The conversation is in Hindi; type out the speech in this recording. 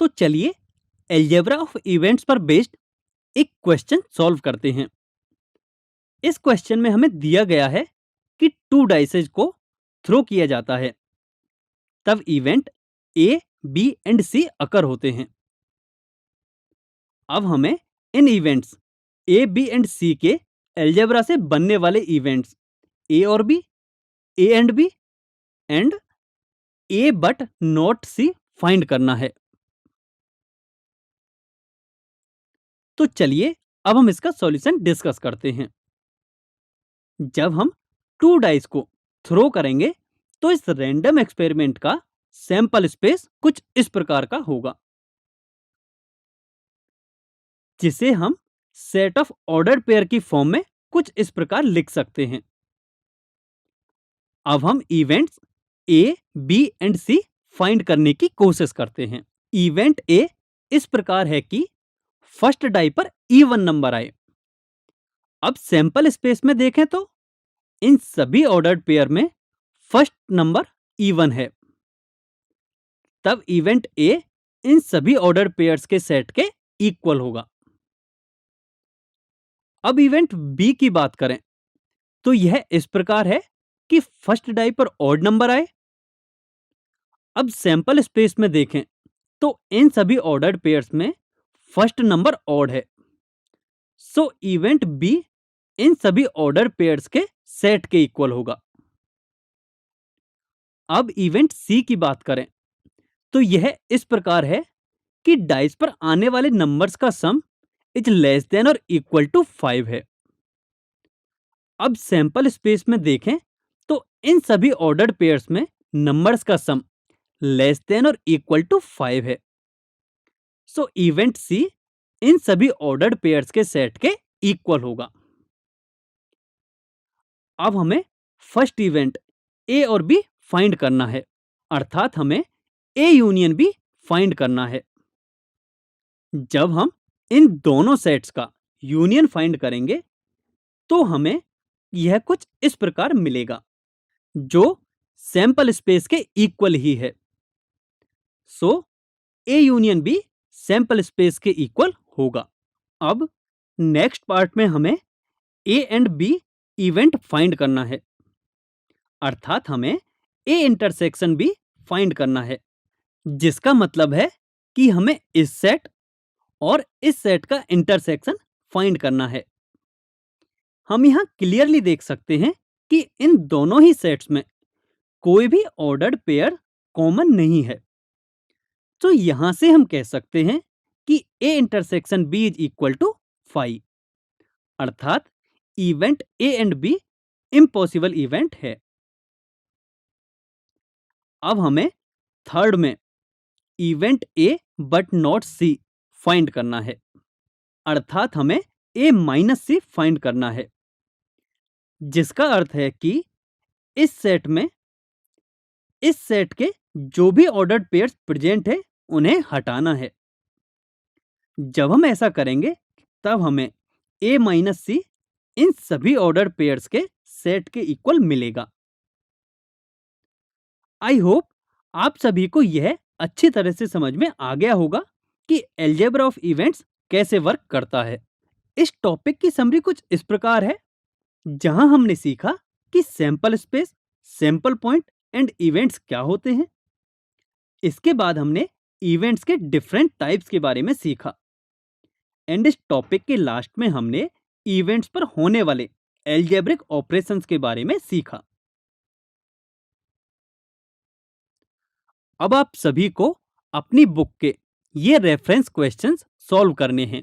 तो चलिए एल्जेब्रा ऑफ इवेंट्स पर बेस्ड एक क्वेश्चन सॉल्व करते हैं। इस क्वेश्चन में हमें दिया गया है कि टू डाइसेज को थ्रो किया जाता है, तब event A, B and C occur होते हैं। अब हमें इन events A, B and C के एल्जेब्रा से बनने वाले इवेंट्स ए और B, A and B and A but not C find करना है। तो चलिए अब हम इसका सॉल्यूशन डिस्कस करते हैं। जब हम टू डाइस को थ्रो करेंगे तो इस रैंडम एक्सपेरिमेंट का सैंपल स्पेस कुछ इस प्रकार का होगा, जिसे हम सेट ऑफ ऑर्डर पेयर की फॉर्म में कुछ इस प्रकार लिख सकते हैं। अब हम events A, B and C find करने की कोशिश करते हैं। इवेंट ए इस प्रकार है कि फर्स्ट डाई पर इवन नंबर आए। अब सैंपल स्पेस में देखें तो इन सभी ऑर्डर्ड पेयर में फर्स्ट नंबर इवन है, तब इवेंट ए इन सभी ऑर्डर पेयर्स के सेट के इक्वल होगा। अब इवेंट बी की बात करें तो यह इस प्रकार है कि फर्स्ट डाई पर ऑड नंबर आए। अब सैंपल स्पेस में देखें तो इन सभी ऑर्डर्ड पेयर्स में फर्स्ट नंबर ऑड है, सो इवेंट बी इन सभी ऑर्डर पेयर्स के सेट के इक्वल होगा। अब इवेंट सी की बात करें तो यह इस प्रकार है कि डाइस पर आने वाले नंबर्स का सम इज लेस देन और इक्वल टू 5 है। अब सैंपल स्पेस में देखें तो इन सभी ऑर्डर्ड पेयर्स में नंबर्स का सम लेस देन और इक्वल टू 5 है, सो इवेंट सी इन सभी ऑर्डर्ड पेयर्स के सेट के इक्वल होगा। अब हमें फर्स्ट इवेंट ए और बी फाइंड करना है, अर्थात हमें ए यूनियन बी फाइंड करना है। जब हम इन दोनों सेट्स का यूनियन फाइंड करेंगे तो हमें यह कुछ इस प्रकार मिलेगा, जो सैंपल स्पेस के इक्वल ही है। So A union B sample space के इक्वल होगा। अब नेक्स्ट पार्ट में हमें A and B event find करना है, अर्थात हमें ए इंटरसेक्शन बी फाइंड करना है, जिसका मतलब है कि हमें इस सेट और इस सेट का इंटरसेक्शन फाइंड करना है। हम यहां क्लियरली देख सकते हैं कि इन दोनों ही सेट्स में कोई भी ऑर्डर्ड पेयर कॉमन नहीं है, तो यहां से हम कह सकते हैं कि A intersection B is equal to 5, अर्थात event A and B impossible event है। अब हमें थर्ड में event A but not C find करना है, अर्थात हमें ए माइनस सी फाइंड करना है, जिसका अर्थ है कि इस सेट के जो भी ऑर्डर्ड पेयर्स प्रेजेंट है उन्हें हटाना है। जब हम ऐसा करेंगे तब हमें ए माइनस सी इन सभी ऑर्डर पेयर्स के सेट के इक्वल मिलेगा। आई होप आप सभी को यह अच्छी तरह से समझ में आ गया होगा कि एल्जेब्रा ऑफ इवेंट्स कैसे वर्क करता है। इस टॉपिक की समरी कुछ इस प्रकार है, जहां हमने सीखा कि sample space, sample point and events क्या होते हैं। इसके बाद हमने इवेंट्स के डिफरेंट टाइप्स के बारे में सीखा, एंड इस टॉपिक के लास्ट में हमने इवेंट्स पर होने वाले एल्जेब्रिक ऑपरेशंस के बारे में सीखा। अब आप सभी को अपनी बुक के ये रेफरेंस क्वेश्चंस सॉल्व करने हैं।